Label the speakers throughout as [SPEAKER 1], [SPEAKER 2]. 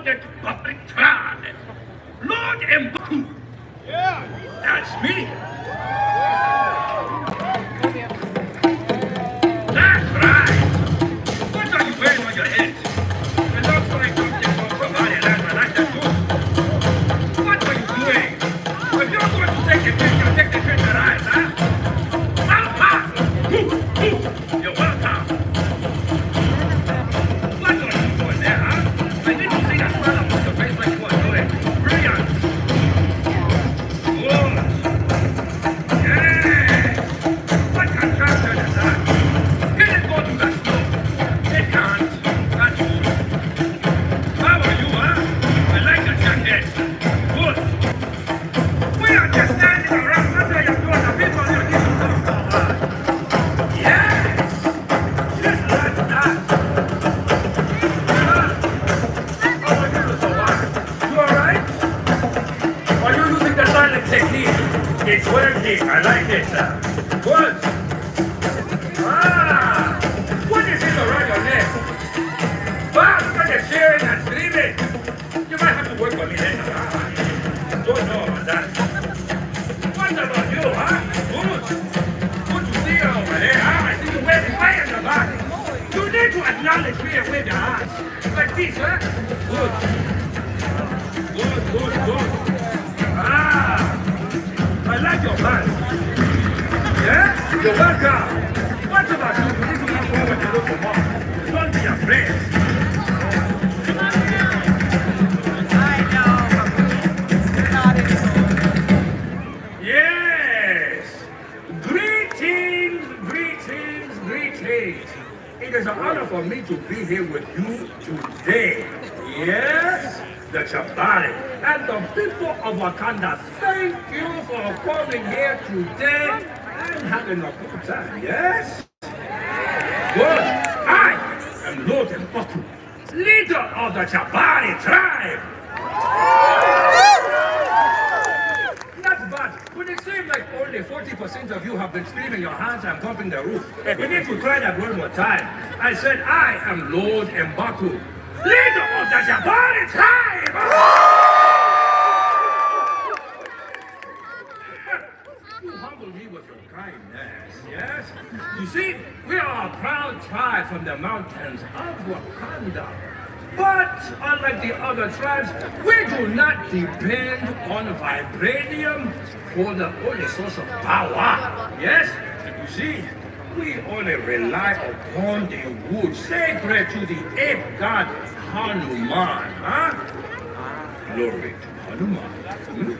[SPEAKER 1] loaded public transit. Lord and Baku. Yeah. That's me. That's right. What are you wearing on your head? It looks like something from somebody that like that too. What are you doing? If you're going to take the picture, take the picture right, huh? Welcome. You're welcome. What are you doing there, huh? I need to see that smile on your face like you are doing. Brilliant. Good. Yes. What contraption is that? Can it go to the snow? It can't. That's good. How are you, huh? I like the jacket. Good. We are just standing around. That's what you're doing. The people are giving them forward. Yes. Just like that. How are you, so what? You alright? Are you using the silent technique? It's working. I like it. Good. Ah! What is this around your neck? Wow, look at the cheering and screaming. You might have to work for me later. Don't know about that. What about you, huh? Good. Good to see you over there, huh? I see you waving way in the back. You need to acknowledge me and wave your hands. Like this, huh? Good. Good, good, good. Ah! I like your pants. Yeah? You're welcome. What about you? You need to come forward and look for more. Don't be afraid. Yes. Greetings, greetings, greetings. It is an honor for me to be here with you today. Yes, the Jabari and the people of Wakanda. Thank you for coming here today and having a good time. Yes? Good. I am Lord Mbaku, leader of the Jabari tribe. Not bad. But it seems like only 40% of you have been screaming your hands and pumping the roof. We need to try that one more time. I said, I am Lord Mbaku, leader of the Jabari tribe. You humble me with your kindness, yes? You see, we are a proud tribe from the mountains of Wakanda. But unlike the other tribes, we do not depend on vibranium for the only source of power. Yes? You see, we only rely upon the wood sacred to the ape god Hanuman. Huh? Glory to Hanuman. Hmm?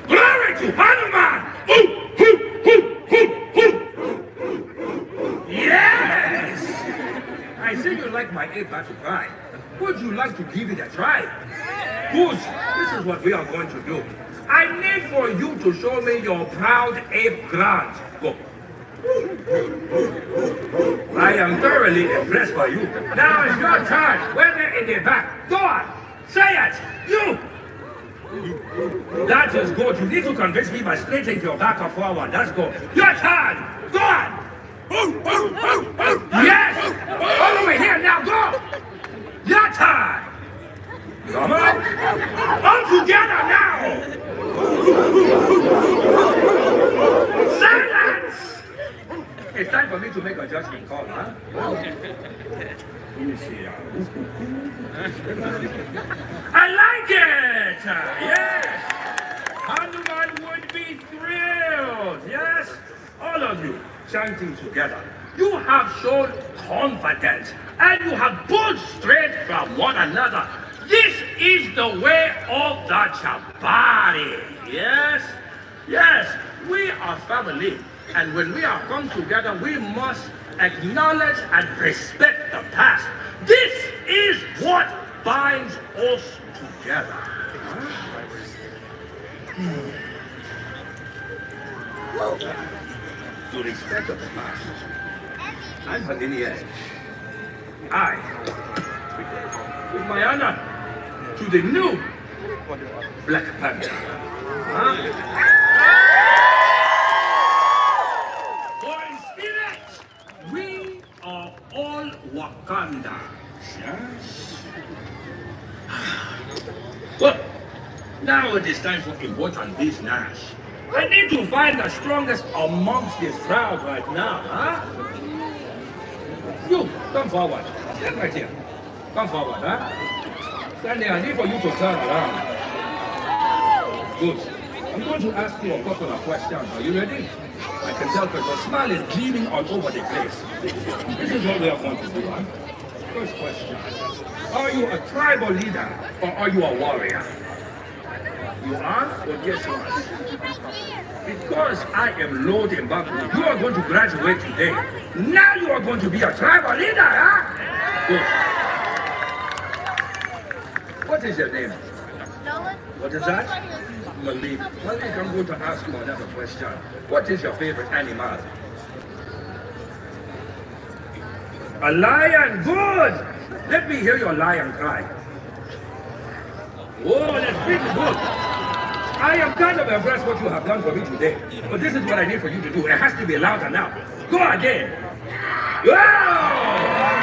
[SPEAKER 1] Glory to Hanuman! Yes! I see you like my ape battle cry. Would you like to give it a try? Good. This is what we are going to do. I need for you to show me your proud ape grunt. Go. I am thoroughly impressed by you. Now it's your turn. Whether in the back. Go on. Say it. You. That is good. You need to convince me by splitting your back or forward. That's good. Your turn. Go on. Yes. All over here now. Go. Your turn! Come on! All together now! Silence! It's time for me to make a judgment call, huh? I like it! Yes! Hanuman would be thrilled! Yes? All of you chanting together. You have shown confidence and you have pulled straight from one another. This is the way of the Jabari. Yes? Yes, we are family. And when we are come together, we must acknowledge and respect the past. This is what binds us together. To respect of the past. I'm her lineage. I, with my honor, to the new Black Panther. Huh? For in spirit, we are all Wakanda. Yes? Now it is time for important business. I need to find the strongest amongst this crowd right now, huh? You, come forward. Stand right here. Come forward, huh? Stand there. I need for you to turn around. Good. I'm going to ask you a couple of questions. Are you ready? I can tell because your smile is gleaming all over the place. This is what we are going to do, huh? First question. Are you a tribal leader or are you a warrior? You are? Well, guess what? Because I am loading back, you are going to graduate today. Now you are going to be a tribal leader, huh? Good. What is your name? What is that? Malik. Malik, I'm going to ask you another question. What is your favorite animal? A lion. Good. Let me hear your lion cry. Oh, that's pretty good. I am kind of impressed what you have done for me today. But this is what I need for you to do. It has to be louder now. Go again. Wow!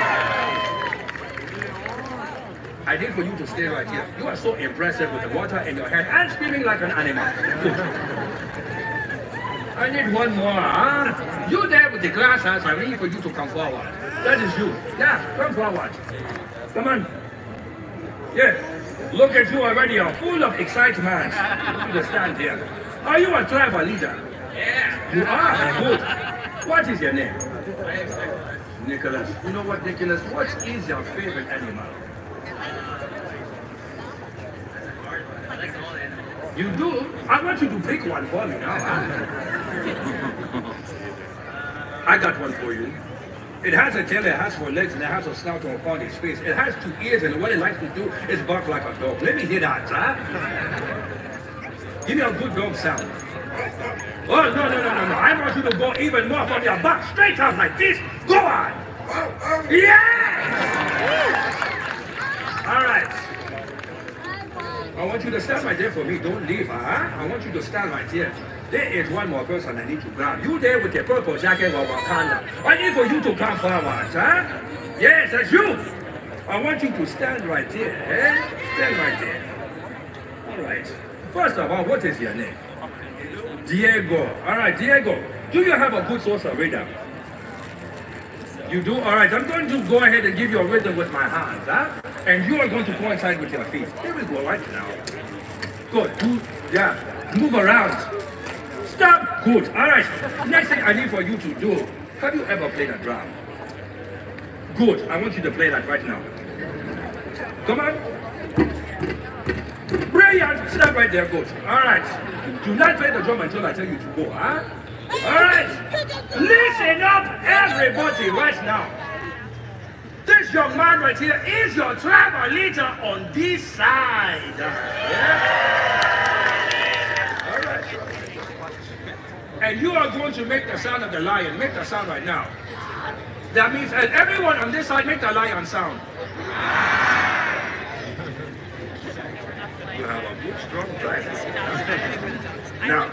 [SPEAKER 1] I need for you to stay right here. You are so impressive with the water in your hand and screaming like an animal. Good. I need one more, huh? You there with the glass hands, I need for you to come forward. That is you. Yeah, come forward. Come on. Yeah. Look at you already, you're full of excitement. You stand here. Are you a tribal leader? Yeah. You are? Good. What is your name? Nicholas. You know what, Nicholas? What is your favorite animal? You do? I want you to pick one for me now. I got one for you. It has a tail, it has 4 legs, and it has a snout upon its face. It has 2 ears, and what it likes to do is bark like a dog. Let me hear that, huh? Give me a good dog sound. Oh, no. I want you to go even more from your back, straight out like this. Go on. Yes! All right. I want you to stand right there for me. Don't leave, huh? I want you to stand right here. There is one more person I need to grab. You there with your purple jacket or Wakanda. I need for you to come forward, huh? Yes, that's you. I want you to stand right here, eh? Stand right there. All right. First of all, what is your name? Diego. All right, Diego. Do you have a good source of rhythm? You do? All right. I'm going to go ahead and give you a rhythm with my hands, huh? And you are going to coincide with your feet. Here we go, right now. Good. Yeah. Move around. Stop. Good. All right. Next thing I need for you to do. Have you ever played a drum? Good. I want you to play that right now. Come on. Brilliant. Stop right there. Good. All right. Do not play the drum until I tell you to go, huh? All right. Listen up, everybody, right now. This young man right here is your tribal leader on this side. Yeah? All right. And you are going to make the sound of the lion. Make the sound right now. That means, and everyone on this side, make the lion sound. You have a good, strong tribe. Now,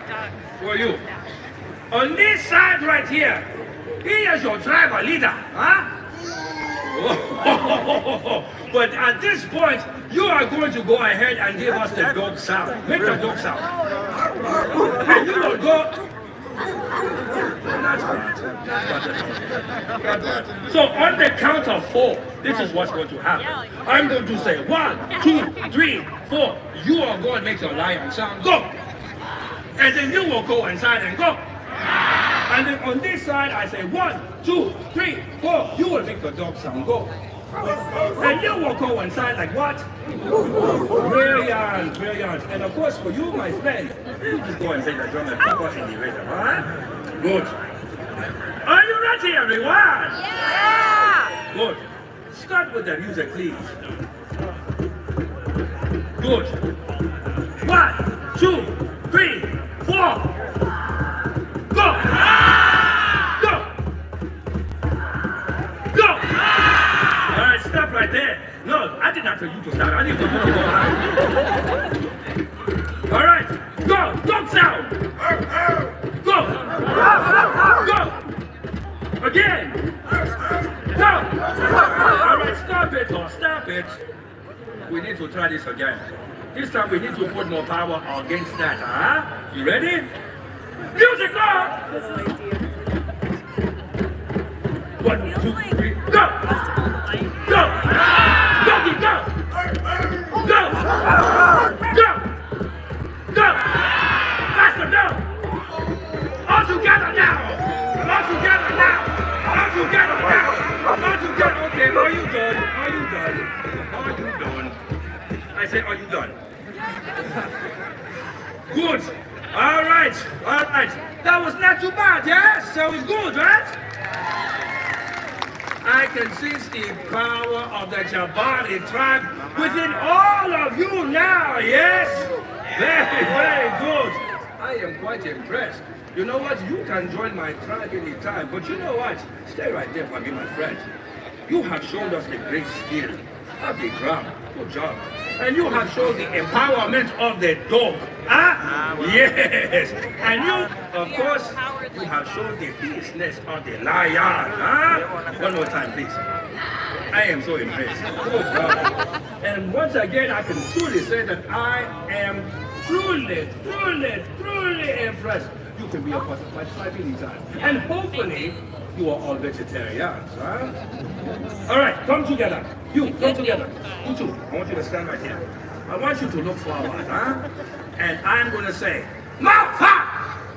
[SPEAKER 1] for you. On this side right here, he is your tribal leader, huh? But at this point, you are going to go ahead and give us the dog sound. Make the dog sound. And you will go. That's bad. So on the count of 4, this is what's going to happen. I'm going to say 1, 2, 3, 4. You are going to make your lion sound. Go. And then you will go inside and go. And then on this side, I say 1, 2, 3, 4. You will make the dog sound. Go. And you will go inside like what? Brilliant, brilliant. And of course, for you, my friend, you just go and take the drum and put us in the rhythm, alright? Good. Are you ready, everyone?
[SPEAKER 2] Yeah!
[SPEAKER 1] Good. Start with the music, please. Good. 1, 2, 3, 4. Go! Go! Go! All right, stop right there. No, I did not tell you to stop. I need for you to go. All right, go! Dog sound! Go! Go! Again! Go! All right, stop it or stop it. We need to try this again. This time we need to put more power against that, huh? You ready? Music on! 1, 2, 3, go! Go! Go, keep go! Go! Go! Go! Faster, go! All together now! All together now! All together now! All together! Okay, are you done? Are you done? Are you done? I say, are you done? Good. All right. All right. That was not too bad, yes? So it's good, right? I can sense the power of the Jabari tribe within all of you now, yes? Very, very good. I am quite impressed. You know what? You can join my tribe anytime, but you know what? Stay right there for me, my friend. You have shown us a great skill of the drum. Good job. And you have shown the empowerment of the dog. Huh? Yes. And you, of course, you have shown the fierceness of the lion. Huh? One more time, please. I am so impressed. Good job. And once again, I can truly say that I am truly impressed. You can be a part of my tribe anytime. And hopefully, you are all vegetarians, huh? All right, come together. You, come together. You two, I want you to stand right here. I want you to look forward, huh? And I'm going to say, Mouth!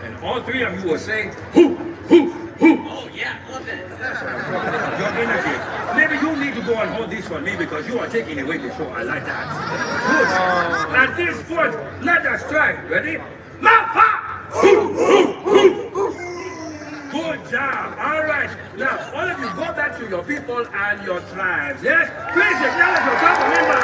[SPEAKER 1] And all three of you will say, hoo, hoo, hoo.
[SPEAKER 2] Oh, yeah, love it.
[SPEAKER 1] That's what I'm talking about. Your energy. Maybe you need to go and hold this for me because you are taking away the show. I like that. Good. At this point, let us try. Ready? Mouth! Hoo, hoo, hoo. Good job. All right. Now, all of you go back to your people and your tribes. Yes? Please acknowledge your council members.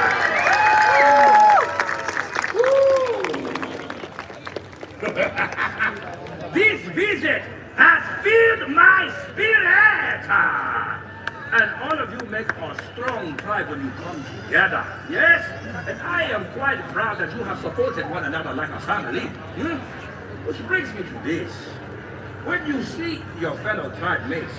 [SPEAKER 1] This visit has filled my spirit. And all of you make a strong tribe when you come together. Yes? And I am quite proud that you have supported one another like a family. Which brings me to this. When you see your fellow tribe mates,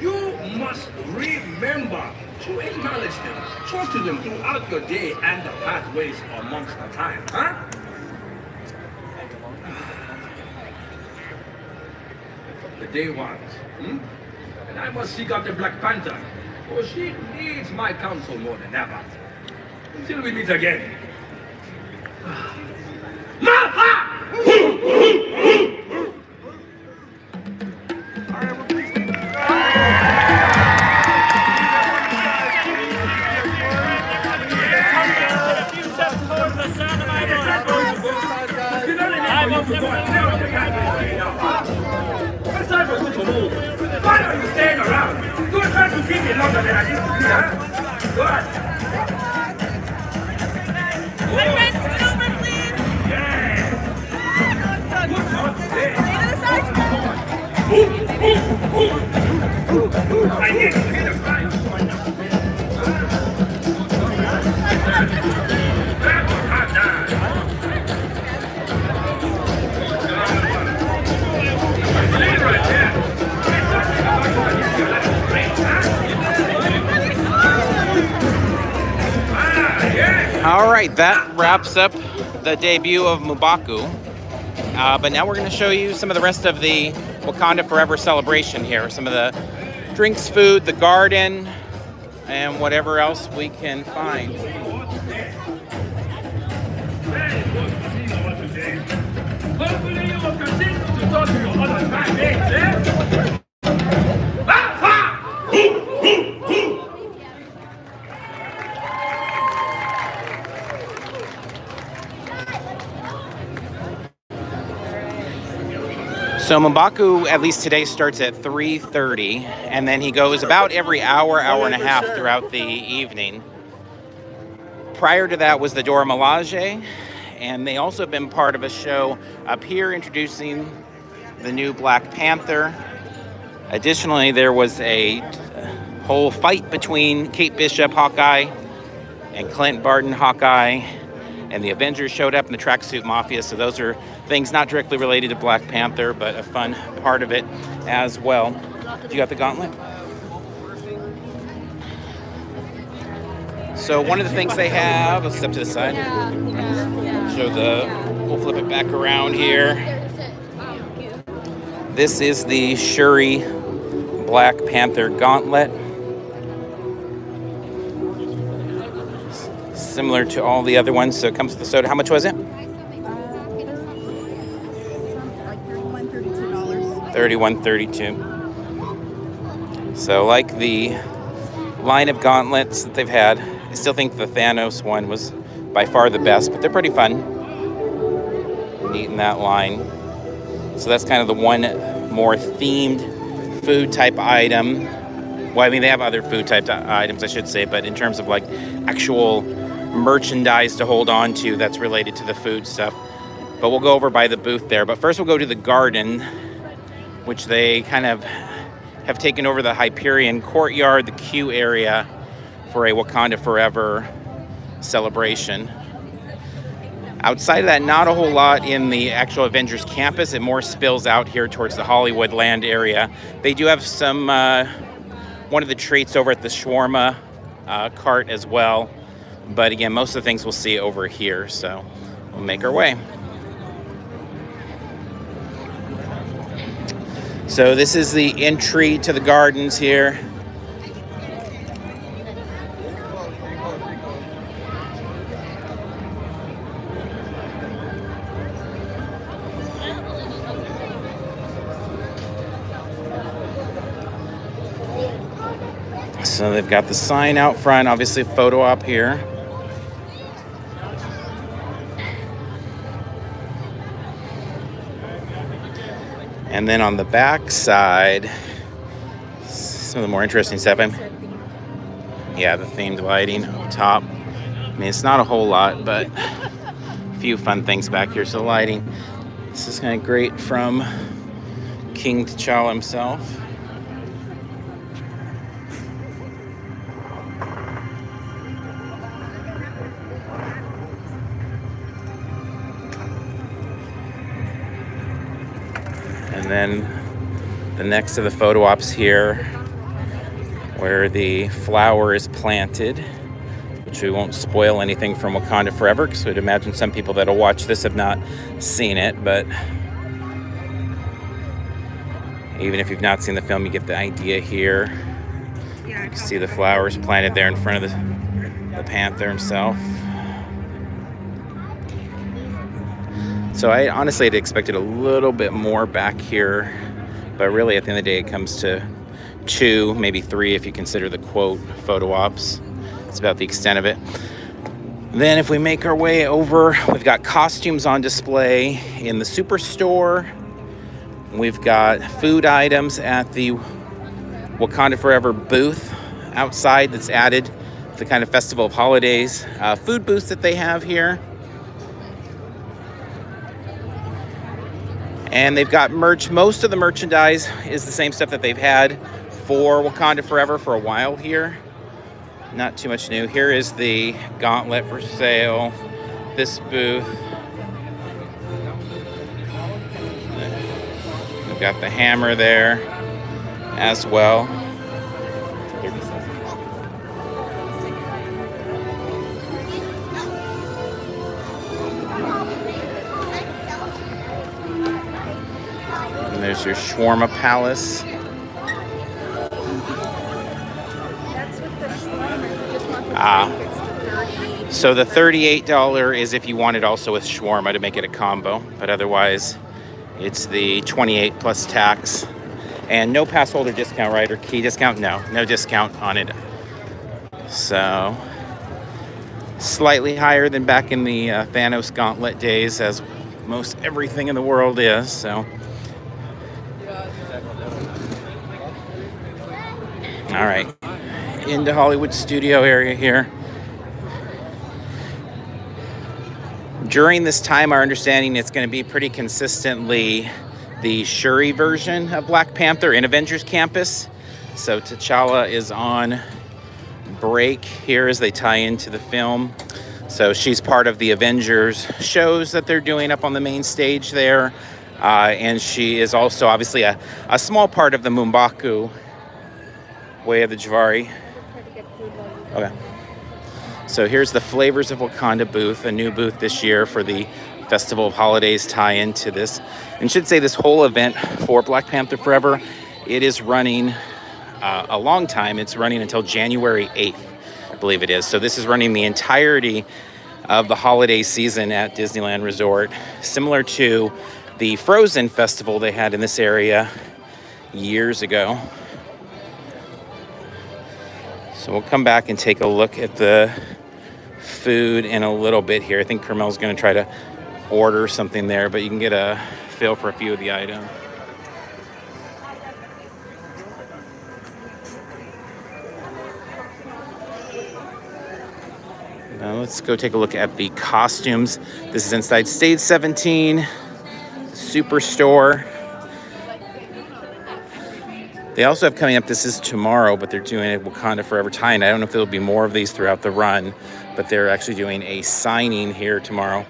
[SPEAKER 1] you must remember to acknowledge them, talk to them throughout your day and the pathways amongst the time, huh? The day ones, and I must seek out the Black Panther, for she needs my counsel more than ever. Until we meet again. Martha! Why are you staying around? You were trying to keep me longer than I need to be, huh? Good.
[SPEAKER 3] My friend, scoot over, please.
[SPEAKER 1] Yeah. Good job today. I need to hear the fire. That was hot down. Stay right there.
[SPEAKER 2] All right, that wraps up the debut of M'Baku. But now we're going to show you some of the rest of the Wakanda Forever celebration here. Some of the drinks, food, the garden, and whatever else we can find.
[SPEAKER 1] Hopefully you will continue to talk to your other bandmates, eh?
[SPEAKER 2] So M'Baku, at least today, starts at 3:30, and then he goes about every hour and a half throughout the evening. Prior to that was the Dora Milaje, and they also have been part of a show up here introducing the new Black Panther. Additionally, there was a whole fight between Kate Bishop, Hawkeye, and Clint Barton, Hawkeye, and the Avengers showed up in the Tracksuit Mafia, so those are things not directly related to Black Panther, but a fun part of it as well. You got the gauntlet? So one of the things they have, let's step to the side. We'll flip it back around here. This is the Shuri Black Panther Gauntlet. Similar to all the other ones, so it comes with the soda. How much was it? $31.32. So like the line of gauntlets that they've had, I still think the Thanos one was by far the best, but they're pretty fun. Neat in that line. So that's kind of the one more themed food type item. Well, I mean, they have other food type items, I should say, but in terms of like actual merchandise to hold on to that's related to the food stuff. But we'll go over by the booth there. But first we'll go to the garden, which they kind of have taken over the Hyperion courtyard, the queue area for a Wakanda Forever celebration. Outside of that, not a whole lot in the actual Avengers campus. It more spills out here towards the Hollywood land area. They do have some, one of the treats over at the shawarma cart as well. But again, most of the things we'll see over here, so we'll make our way. So this is the entry to the gardens here. So they've got the sign out front, obviously a photo op here. And then on the back side, some of the more interesting stuff. Yeah, the themed lighting up top. I mean, it's not a whole lot, but a few fun things back here. So lighting, this is kind of great from King T'Challa himself. And then the next of the photo ops here, where the flower is planted, which we won't spoil anything from Wakanda Forever, because we'd imagine some people that'll watch this have not seen it, but even if you've not seen the film, you get the idea here. You can see the flowers planted there in front of the Panther himself. So I honestly had expected a little bit more back here, but really at the end of the day it comes to 2, maybe 3 if you consider the quote photo ops. It's about the extent of it. Then if we make our way over, we've got costumes on display in the Superstore. We've got food items at the Wakanda Forever booth outside that's added to the kind of Festival of Holidays food booths that they have here. And they've got merch. Most of the merchandise is the same stuff that they've had for Wakanda Forever for a while here. Not too much new. Here is the gauntlet for sale. This booth. We've got the hammer there as well. And there's your shawarma palace. So the $38 is if you want it also with shawarma to make it a combo, but otherwise it's the $28 plus tax. And no pass holder discount, right? Or key discount? No discount on it. So slightly higher than back in the Thanos Gauntlet days, as most everything in the world is. So all right, into Hollywood studio area here. During this time, our understanding it's going to be pretty consistently the Shuri version of Black Panther in Avengers Campus. So T'Challa is on break here as they tie into the film. So she's part of the Avengers shows that they're doing up on the main stage there. And she is also obviously a small part of the M'Baku Way of the Jabari. Okay. So here's the Flavors of Wakanda booth, a new booth this year for the Festival of Holidays tie into this. And should say this whole event for Black Panther Forever, it is running a long time. It's running until January 8th, I believe it is. So this is running the entirety of the holiday season at Disneyland Resort, similar to the Frozen Festival they had in this area years ago. So we'll come back and take a look at the food in a little bit here. I think Carmel's going to try to order something there, but you can get a feel for a few of the items. Now let's go take a look at the costumes. This is inside Stage 17, Superstore. They also have coming up, this is tomorrow, but they're doing a Wakanda Forever tie-in. I don't know if there'll be more of these throughout the run, but they're actually doing a signing here tomorrow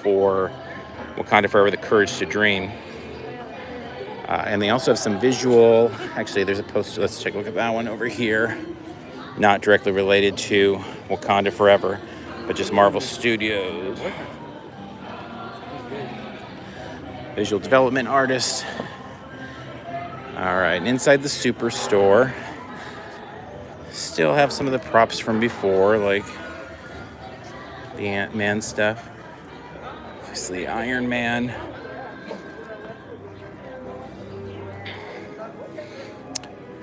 [SPEAKER 2] for Wakanda Forever, The Courage to Dream. And they also have some visual, actually there's a poster, let's take a look at that one over here. Not directly related to Wakanda Forever, but just Marvel Studios. Visual development artist. All right, and inside the Superstore, still have some of the props from before, like the Ant-Man stuff. Obviously, Iron Man.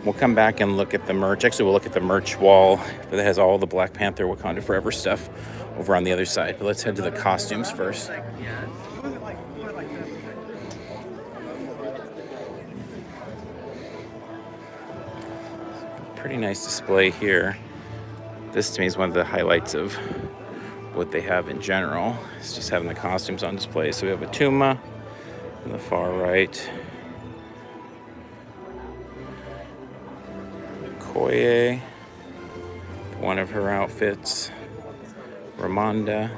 [SPEAKER 2] We'll come back and look at the merch. Actually, we'll look at the merch wall that has all the Black Panther Wakanda Forever stuff over on the other side. But let's head to the costumes first. Pretty nice display here. This to me is one of the highlights of what they have in general. It's just having the costumes on display. So we have a Tuma on the far right. Okoye, one of her outfits. Ramonda.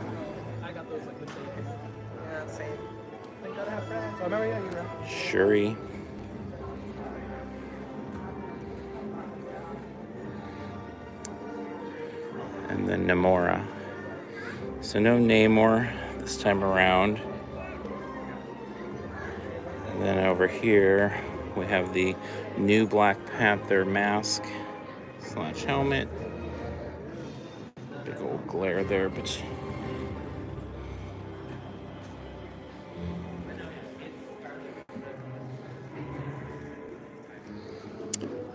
[SPEAKER 2] Shuri. And then Namora. So no Namor this time around. And then over here we have the new Black Panther mask / helmet. Big old glare there, but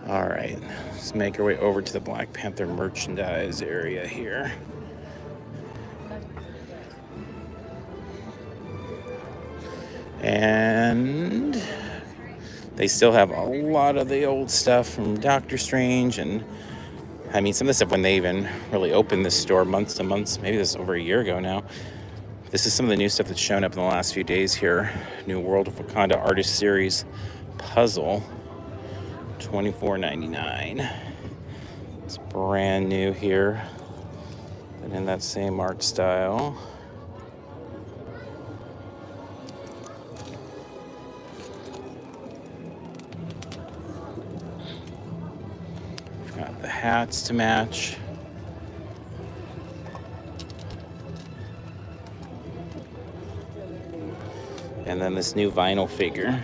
[SPEAKER 2] all right, let's make our way over to the Black Panther merchandise area here. And they still have a lot of the old stuff from Doctor Strange, and I mean some of the stuff when they even really opened this store months to months, maybe this is over a year ago now. This is some of the new stuff that's shown up in the last few days here. New World of Wakanda Artist Series puzzle, $24.99. It's brand new here, and in that same art style. Got the hats to match. And then this new vinyl figure.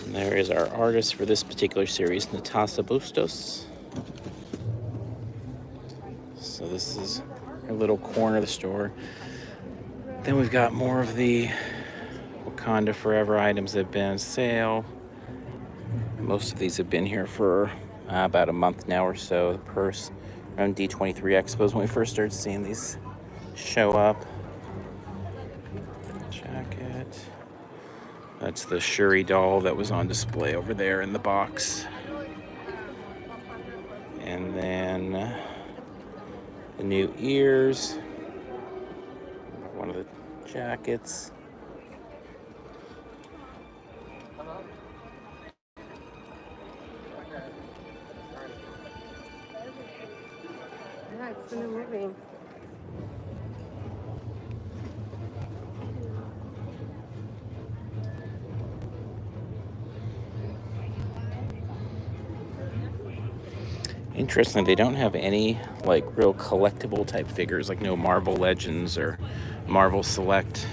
[SPEAKER 2] And there is our artist for this particular series, Natasha Bustos. So this is a little corner of the store. Then we've got more of the Wakanda Forever items that have been on sale. Most of these have been here for about a month now or so. The purse around D23 Expos when we first started seeing these show up. Jacket. That's the Shuri doll that was on display over there in the box. And then the new ears. One of the jackets.
[SPEAKER 4] Yeah, it's in the movie.
[SPEAKER 2] Interesting, they don't have any like real collectible type figures, like no Marvel Legends or Marvel Select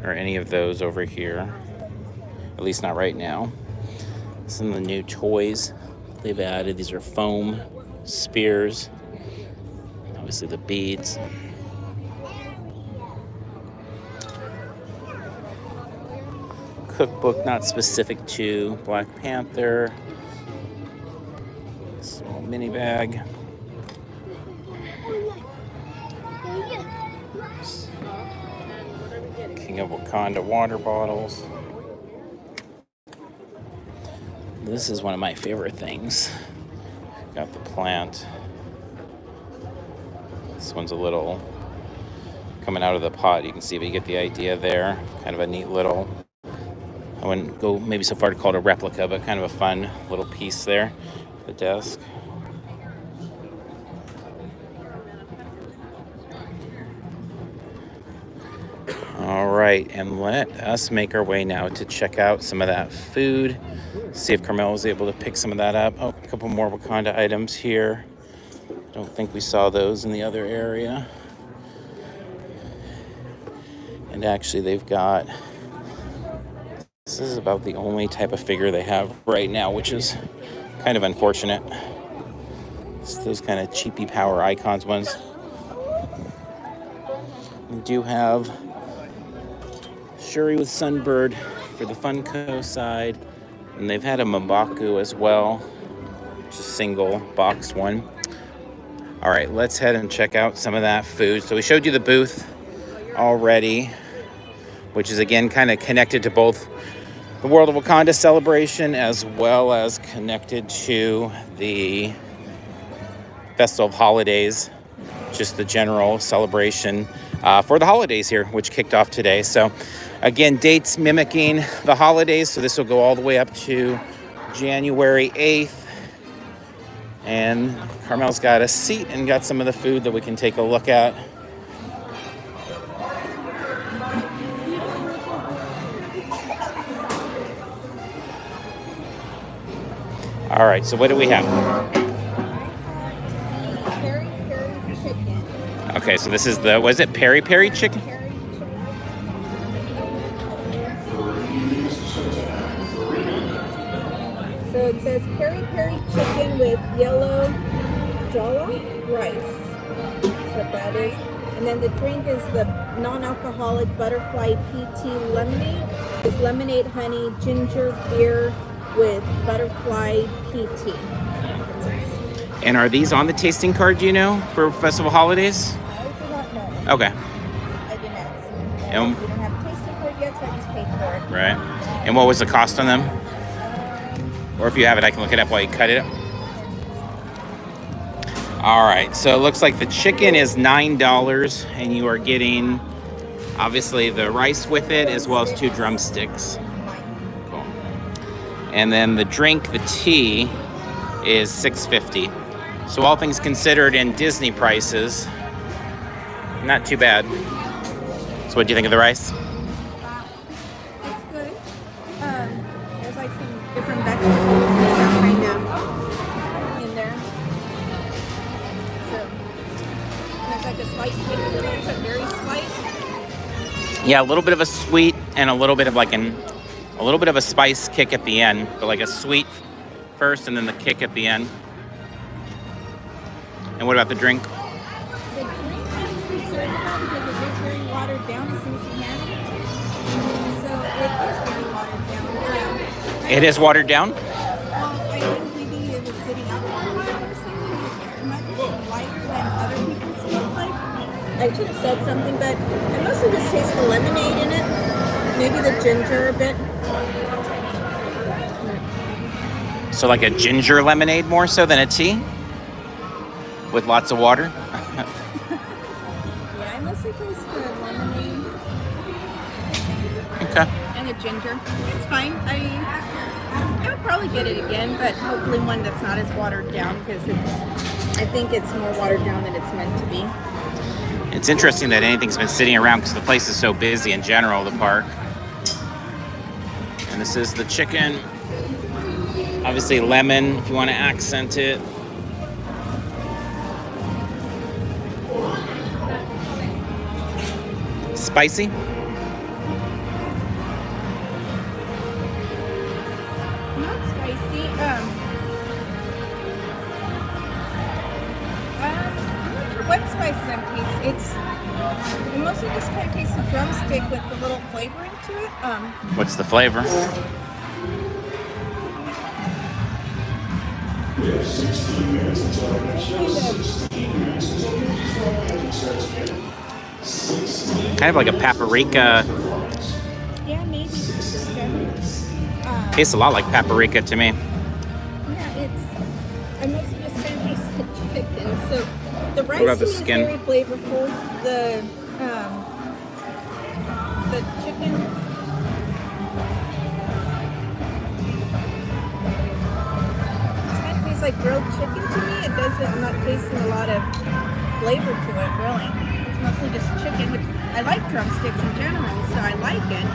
[SPEAKER 2] or any of those over here. At least not right now. Some of the new toys they've added. These are foam spears. Obviously the beads. Cookbook not specific to Black Panther. Small mini bag. King of Wakanda water bottles. This is one of my favorite things. Got the plant. This one's a little coming out of the pot. You can see, but you get the idea there. Kind of a neat little, I wouldn't go maybe so far to call it a replica, but kind of a fun little piece there. The desk. All right, and let us make our way now to check out some of that food. See if Carmel was able to pick some of that up. Oh, a couple more Wakanda items here. I don't think we saw those in the other area. And actually they've got, this is about the only type of figure they have right now, which is kind of unfortunate. It's those kind of cheapy power icons ones. We do have Shuri with Sunbird for the Funko side. And they've had a M'Baku as well. Just a single box one. All right, let's head and check out some of that food. So we showed you the booth already, which is again kind of connected to both the World of Wakanda celebration as well as connected to the Festival of Holidays, just the general celebration for the holidays here, which kicked off today. So again, dates mimicking the holidays. So this will go all the way up to January 8th. And Carmel's got a seat and got some of the food that we can take a look at. All right, so what do we have?
[SPEAKER 3] Peri peri chicken.
[SPEAKER 2] Okay, so this is the, was it peri peri chicken?
[SPEAKER 3] So it says peri peri chicken with yellow jollof rice. That's what that is. And then the drink is the non-alcoholic butterfly PT lemonade. It's lemonade, honey, ginger beer with butterfly PT.
[SPEAKER 2] And are these on the tasting card, do you know, for Festival Holidays?
[SPEAKER 3] I do not know.
[SPEAKER 2] Okay.
[SPEAKER 3] I didn't ask.
[SPEAKER 2] And,
[SPEAKER 3] We don't have a tasting card yet, so I just paid for it.
[SPEAKER 2] right. And what was the cost on them? Or if you have it, I can look it up while you cut it up. All right, so it looks like the chicken is $9, and you are getting, obviously, the rice with it, as well as 2 drumsticks. Cool. And then the drink, the tea, is $6.50. So all things considered in Disney prices, not too bad. So what do you think of the rice?
[SPEAKER 3] It's good. There's like some different vegetables and stuff kind of in there. So there's like a slight kick to it, but very slight.
[SPEAKER 2] Yeah, a little bit of a sweet and a little bit of like a little bit of a spice kick at the end, but like a sweet first and then the kick at the end. And what about the drink?
[SPEAKER 3] The drink I was concerned about because it is very watered down as soon as you had it. So it is very watered down.
[SPEAKER 2] It is watered down?
[SPEAKER 3] Well, I think maybe it was sitting out for a while or something. It's much lighter than other people's look like. I should have said something, but I mostly just taste the lemonade in it. Maybe the ginger a bit.
[SPEAKER 2] So like a ginger lemonade more so than a tea? With lots of water?
[SPEAKER 3] Yeah, I mostly taste the lemonade.
[SPEAKER 2] Okay.
[SPEAKER 3] And the ginger. It's fine. I would probably get it again, but hopefully one that's not as watered down because I think it's more watered down than it's meant to be.
[SPEAKER 2] It's interesting that anything's been sitting around because the place is so busy in general, the park. And this is the chicken. Obviously lemon if you want to accent it. Spicy?
[SPEAKER 3] Not spicy. I'm not sure what spices I'm tasting. It's I mostly just kind of taste the drumstick with a little flavoring to it.
[SPEAKER 2] What's the flavor? Kind of like a paprika.
[SPEAKER 3] Yeah, maybe.
[SPEAKER 2] Tastes a lot like paprika to me.
[SPEAKER 3] Yeah, I mostly just kind of taste the chicken. So the rice
[SPEAKER 2] about the
[SPEAKER 3] to me
[SPEAKER 2] skin?
[SPEAKER 3] is very flavorful. The chicken. It kind of tastes like grilled chicken to me. It doesn't. I'm not tasting a lot of flavor to it, really. It's mostly just chicken, which I like drumsticks in general, so I like it.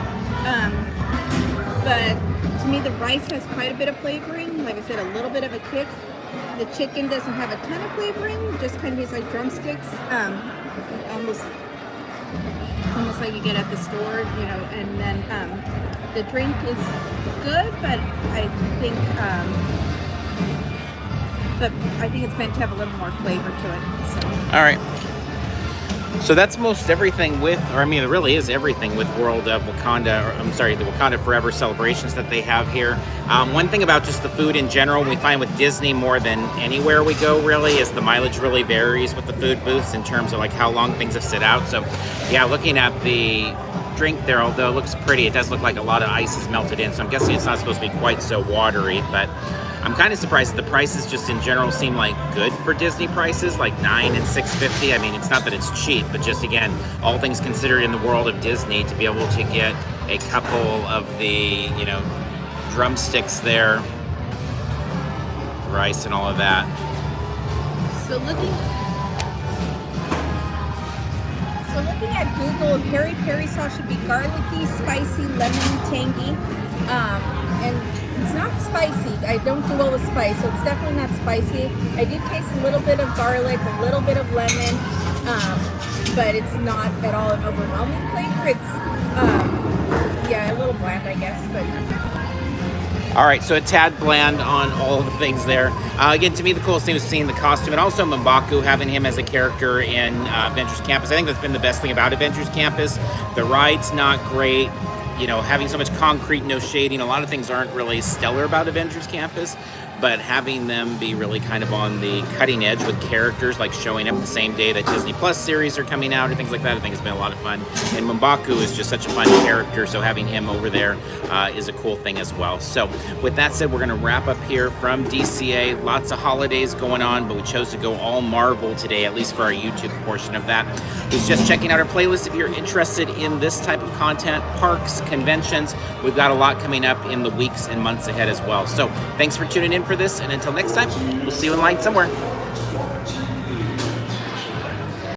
[SPEAKER 3] But to me, the rice has quite a bit of flavoring. Like I said, a little bit of a kick. The chicken doesn't have a ton of flavoring. Just kind of tastes like drumsticks. Almost like you get at the store, you know. And then the drink is good, but I think it's meant to have a little more flavor to it. So.
[SPEAKER 2] All right. So that's most everything with, or I mean, it really is everything with World of Wakanda, or I'm sorry, the Wakanda Forever celebrations that they have here. One thing about just the food in general, we find with Disney more than anywhere we go really, is the mileage really varies with the food booths in terms of like how long things have sit out. So yeah, looking at the drink there, although it looks pretty, it does look like a lot of ice is melted in. So I'm guessing it's not supposed to be quite so watery, but I'm kind of surprised that the prices just in general seem like good for Disney prices, like $9 and $6.50. I mean, it's not that it's cheap, but just again, all things considered in the world of Disney, to be able to get a couple of the, you know, drumsticks there, rice and all of that.
[SPEAKER 3] So looking at Google, peri peri sauce should be garlicky, spicy, lemon, tangy, and it's not spicy. I don't do well with spice, so it's definitely not spicy. I do taste a little bit of garlic, a little bit of lemon, but it's not at all an overwhelming flavor. It's, yeah, a little bland, I guess, but...
[SPEAKER 2] All right, so a tad bland on all of the things there. Again, to me, the coolest thing was seeing the costume, and also M'Baku, having him as a character in Avengers Campus. I think that's been the best thing about Avengers Campus. The ride's not great. You know, having so much concrete, no shading, a lot of things aren't really stellar about Avengers Campus, but having them be really kind of on the cutting edge with characters, like showing up the same day that Disney Plus series are coming out and things like that, I think has been a lot of fun. And M'Baku is just such a fun character, so having him over there is a cool thing as well. So with that said, we're going to wrap up here from DCA. Lots of holidays going on, but we chose to go all Marvel today, at least for our YouTube portion of that. Who's just checking out our playlist. If you're interested in this type of content, parks, conventions, we've got a lot coming up in the weeks and months ahead as well. So thanks for tuning in for this, and until next time, we'll see you in line somewhere.